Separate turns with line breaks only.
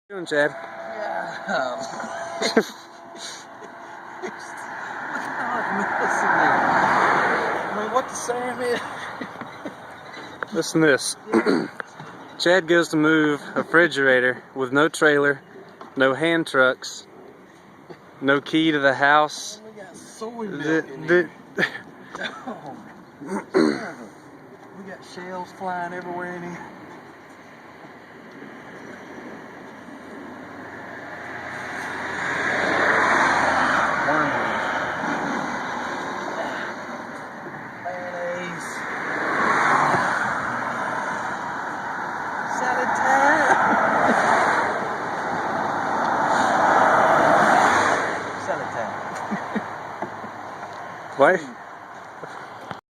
Doing, Chad?
Yeah. I mean, what the Sam is?
Listen to this. Chad goes to move a refrigerator with no trailer, no hand trucks, no key to the house.
We got soy milk in here. We got shells flying everywhere in here. Mayonnaise. Salad time. Salad time.
Why?